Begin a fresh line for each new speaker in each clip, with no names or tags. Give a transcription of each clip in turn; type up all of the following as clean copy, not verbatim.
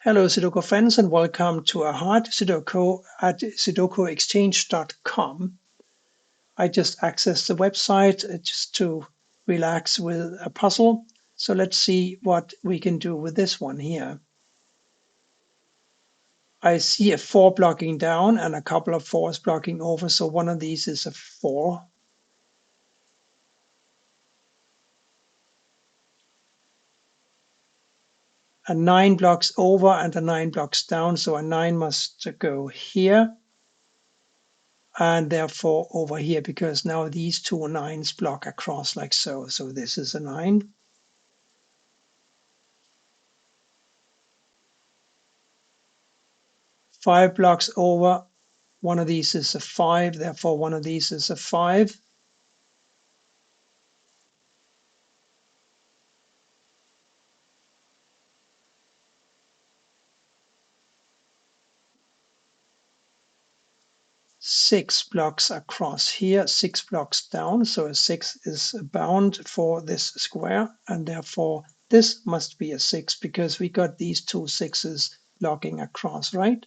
Hello Sudoku friends and welcome to a hard Sudoku at sudokuexchange.com. I just accessed the website just to relax with a puzzle. So let's see what we can do with this one here. I see a 4 blocking down and a couple of 4s blocking over. So one of these is a 4. A 9 blocks over and a 9 blocks down. So a 9 must go here. And therefore over here, because now these two 9s block across like so. So this is a 9. Five blocks over, one of these is a 5, therefore one of these is a 5. Six blocks across here, 6 blocks down, so a 6 is bound for this square, and therefore this must be a 6 because we got these two 6s blocking across, right?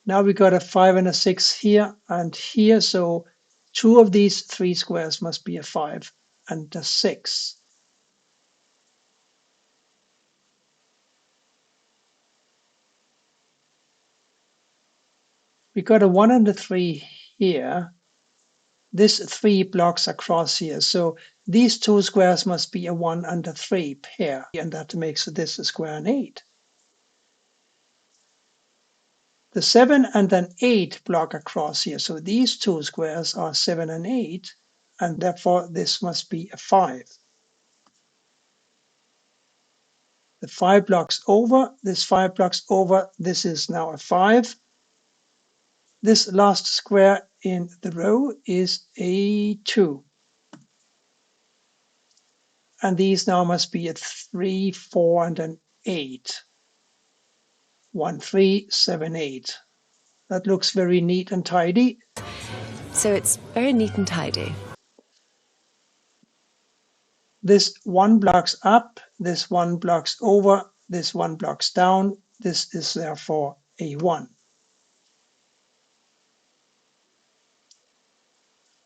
Now we got a 5 and a 6 here and here, so two of these 3 squares must be a 5 and a 6. We got a 1 and a 3 here. This 3 blocks across here, so these two squares must be a 1 and a 3 pair, and that makes this a square an 8. The 7 and an 8 block across here, so these two squares are 7 and 8, and therefore this must be a 5. The 5 blocks over, this 5 blocks over, this is now a 5. This last square in the row is a 2. And these now must be a 3, 4, and an 8. 1, 3, 7, 8. That looks very neat and tidy.
So it's very neat and tidy.
This 1 blocks up, this 1 blocks over, this 1 blocks down. This is therefore a 1.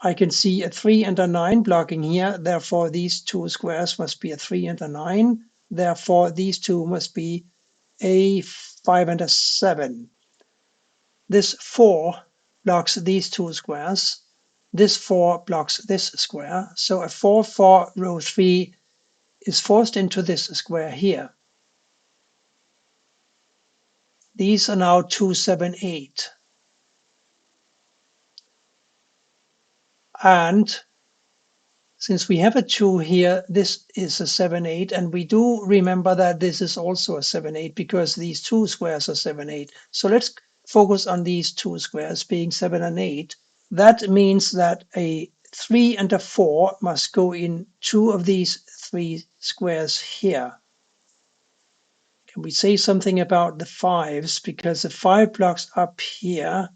I can see a 3 and a 9 blocking here. Therefore, these two squares must be a 3 and a 9. Therefore, these two must be a 5 and a 7. This 4 blocks these two squares. This 4 blocks this square. So a 4 for row 3 is forced into this square here. These are now 2, 7, 8. And since we have a 2 here, this is a 7, 8. And we do remember that this is also a 7, 8 because these two squares are 7, 8. So let's focus on these two squares being 7 and 8. That means that a 3 and a 4 must go in two of these 3 squares here. Can we say something about the 5s? Because the 5 blocks up here,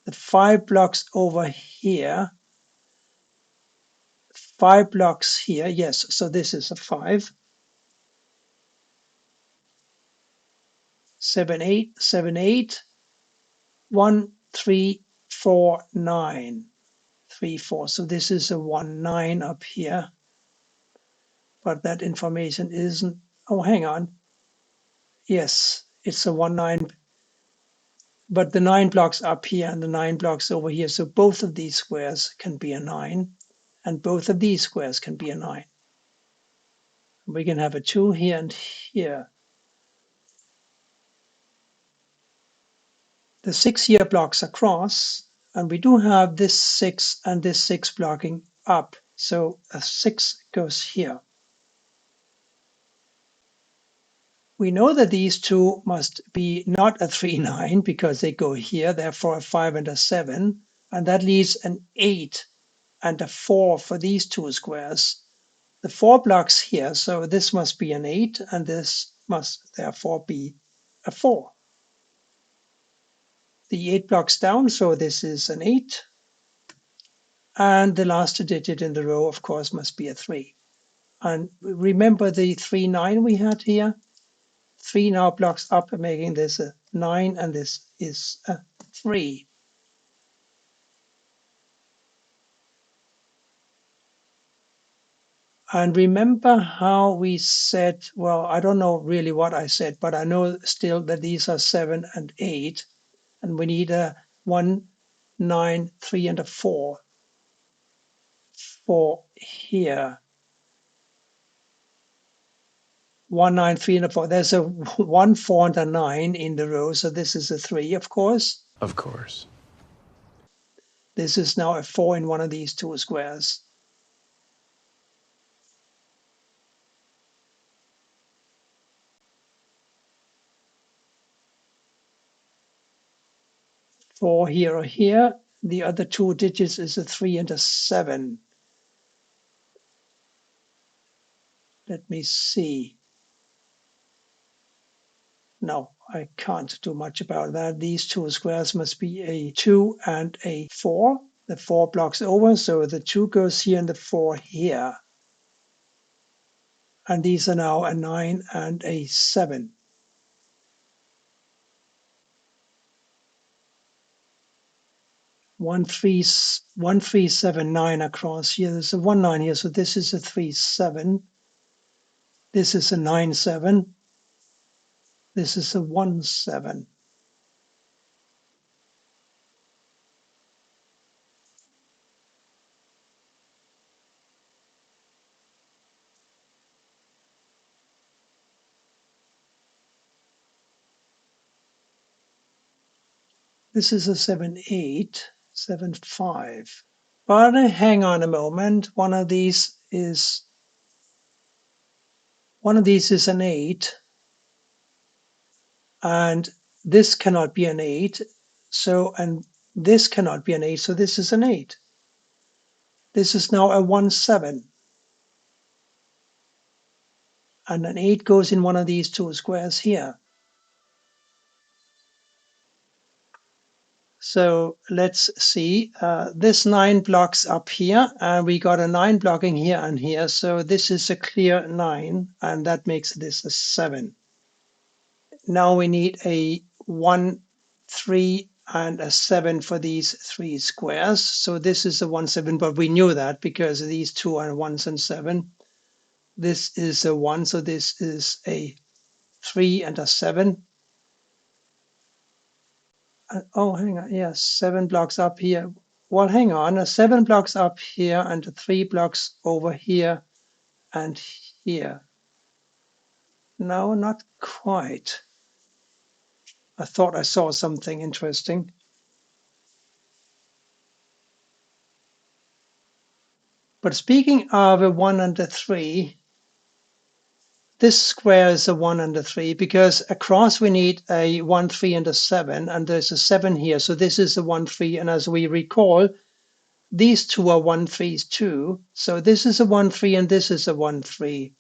the 5 blocks over here, 5 blocks here. Yes, so this is a 5. 7, 8, 7, 8. 1, 3, 4, 9. 3, 4. So this is a 1, 9 up here. But that information isn't. Oh, hang on. Yes, it's a 1, 9. But the 9 blocks up here and the 9 blocks over here. So both of these squares can be a 9. And both of these squares can be a 9. We can have a 2 here and here. The 6 here blocks across. And we do have this 6 and this 6 blocking up. So a 6 goes here. We know that these two must be not a 3, 9 because they go here, therefore a 5 and a 7, and that leaves an 8 and a 4 for these two squares. The 4 blocks here, so this must be an 8, and this must therefore be a 4. The 8 blocks down, so this is an 8, and the last digit in the row, of course, must be a 3. And remember the 3, 9 we had here? 3 now blocks up, making this a 9, and this is a 3. And remember how we said, well, I don't know really what I said, but I know still that these are 7 and 8, and we need a 1, 9, 3, and a 4 for here. 1, 9, 3, and a 4. There's a 1, 4, and a 9 in the row, so this is a 3, of course.
Of course.
This is now a 4 in one of these two squares. Four here or here. The other two digits is a 3 and a 7. Let me see. No, I can't do much about that. These two squares must be a 2 and a 4. The 4 blocks over, so the 2 goes here and the 4 here. And these are now a 9 and a 7. One, 3, 1, 3, 7, 9 across here. There's a 1, 9 here, so this is a 3, 7. This is a 9, 7. This is a 1, 7. This is a 7, 8, 7, 5. But hang on a moment. One of these is an 8, and this cannot be an 8. So, and this cannot be an 8. So this is an 8. This is now a 1, 7. And an 8 goes in one of these two squares here. So let's see. This 9 blocks up here, and we got a 9 blocking here and here. So this is a clear 9, and that makes this a 7. Now we need a 1, 3, and a 7 for these three squares. So this is a 1, 7, but we knew that because these two are 1s and 7. This is a 1, so this is a 3 and a 7. Oh, hang on. Yes, 7 blocks up here. Well, hang on. A 7 blocks up here and 3 blocks over here and here. No, not quite. I thought I saw something interesting. But speaking of a 1 and a 3, this square is a 1 and a 3 because across we need a 1, 3, and a 7, and there's a 7 here. So this is a 1, 3, and as we recall, these two are 1, 3s too. So this is a 1, 3, and this is a 1, 3.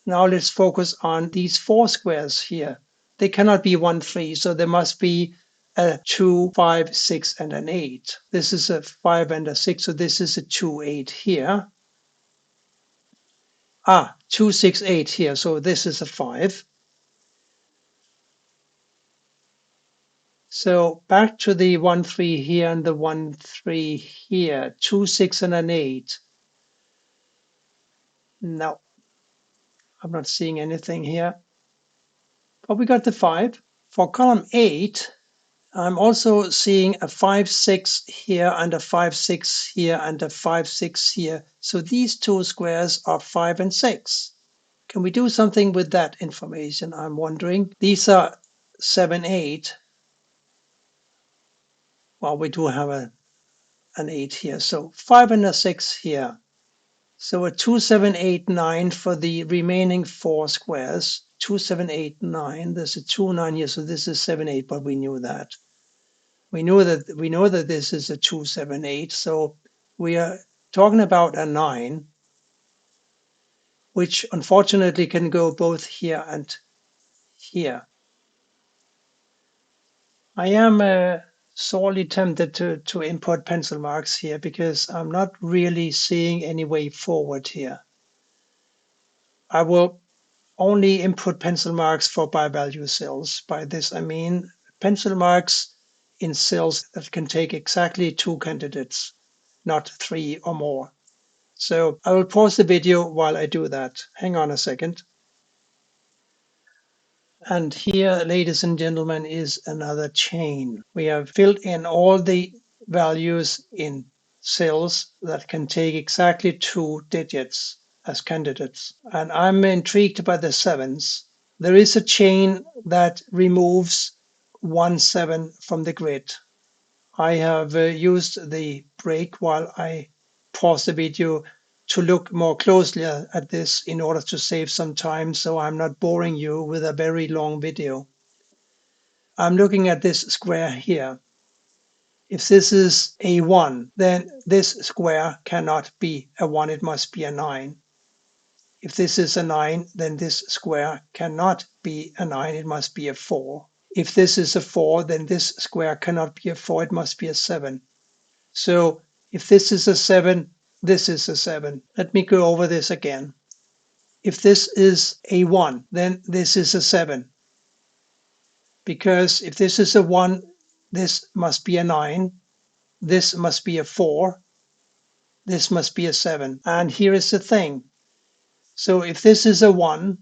Now let's focus on these 4 squares here. They cannot be 1, 3, so there must be a 2, 5, 6, and an 8. This is a 5 and a 6, so this is a 2, 8 here. 2, 6, 8 here, so this is a 5. So back to the 1, 3 here and the 1, 3 here. 2, 6, and an 8. No, I'm not seeing anything here. But we got the 5. For column 8, I'm also seeing a 5, 6 here and a 5, 6 here and a 5, 6 here. So these two squares are 5 and 6. Can we do something with that information? I'm wondering. These are 7, 8. Well, we do have an 8 here. So 5 and a 6 here. So a 2, 7, 8, 9 for the remaining 4 squares. 2, 7, 8, 9. There's a 2, 9 here. So this is 7, 8, but we knew that. We know that this is a 2, 7, 8. So we are talking about a 9, which unfortunately can go both here and here. I am sorely tempted to input pencil marks here because I'm not really seeing any way forward here. I will only input pencil marks for by-value cells. By this, I mean pencil marks in cells that can take exactly 2 candidates, not 3 or more. So I will pause the video while I do that. Hang on a second. And here, ladies and gentlemen, is another chain. We have filled in all the values in cells that can take exactly 2 digits as candidates. And I'm intrigued by the sevens. There is a chain that removes 1 7 from the grid. I have used the break while I pause the video to look more closely at this in order to save some time, so I'm not boring you with a very long video. I'm looking at this square here. If this is a 1, then this square cannot be a 1, it must be a 9. If this is a 9, then this square cannot be a 9, it must be a 4. If this is a 4, then this square cannot be a 4, it must be a 7. So if this is a 7, this is a 7. Let me go over this again. If this is a 1, then this is a 7. Because if this is a 1, this must be a 9. This must be a 4. This must be a 7. And here is the thing. So if this is a 1,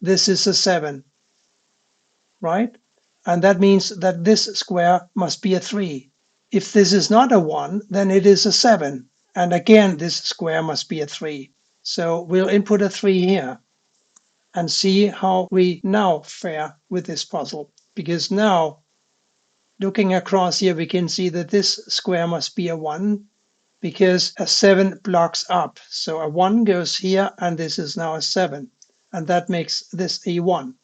this is a 7, right? And that means that this square must be a 3. If this is not a 1, then it is a 7. And again, this square must be a 3. So we'll input a 3 here and see how we now fare with this puzzle. Because now, looking across here, we can see that this square must be a 1 because a 7 blocks up. So a 1 goes here, and this is now a 7. And that makes this a 1.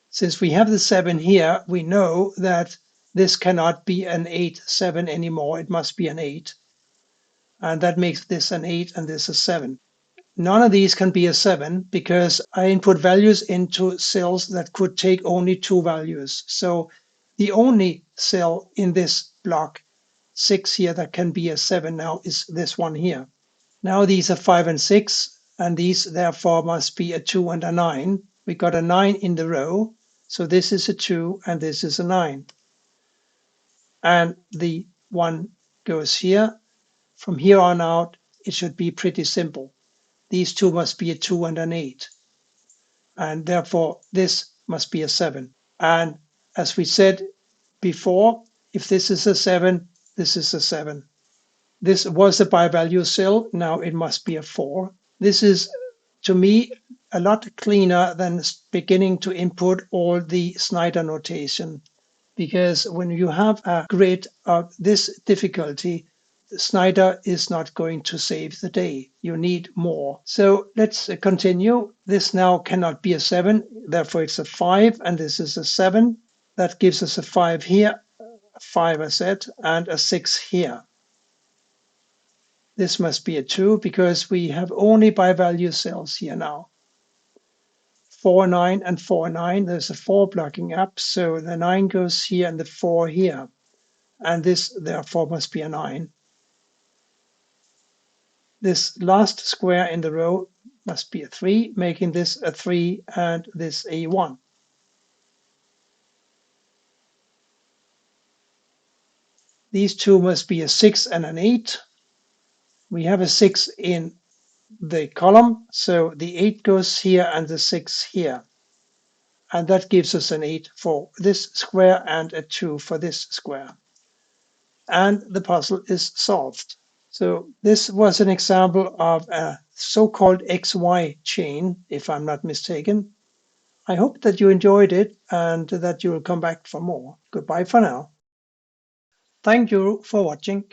Since we have the 7 here, we know that this cannot be an 8, 7 anymore. It must be an 8. And that makes this an 8 and this a 7. None of these can be a 7 because I input values into cells that could take only 2 values. So the only cell in this block 6 here that can be a 7 now is this one here. Now these are 5 and 6, and these therefore must be a 2 and a 9. We got a 9 in the row, so this is a 2 and this is a 9. And the 1 goes here. From here on out, it should be pretty simple. These two must be a 2 and an 8. And therefore, this must be a 7. And as we said before, if this is a 7, this is a 7. This was a by-value cell. Now it must be a 4. This is, to me, a lot cleaner than beginning to input all the Snyder notation. Because when you have a grid of this difficulty, Snyder is not going to save the day. You need more. So let's continue. This now cannot be a 7, therefore it's a 5, and this is a 7. That gives us a 5 here, a 5 I said, and a 6 here. This must be a 2 because we have only by-value cells here now. 4, 9, and 4, 9. There's a 4 blocking up, so the 9 goes here and the 4 here. And this, therefore, must be a 9. This last square in the row must be a 3, making this a 3 and this a 1. These two must be a 6 and an 8. We have a 6 in the column, so the 8 goes here and the 6 here. And that gives us an 8 for this square and a 2 for this square. And the puzzle is solved. So this was an example of a so-called XY chain, if I'm not mistaken. I hope that you enjoyed it and that you will come back for more. Goodbye for now. Thank you for watching.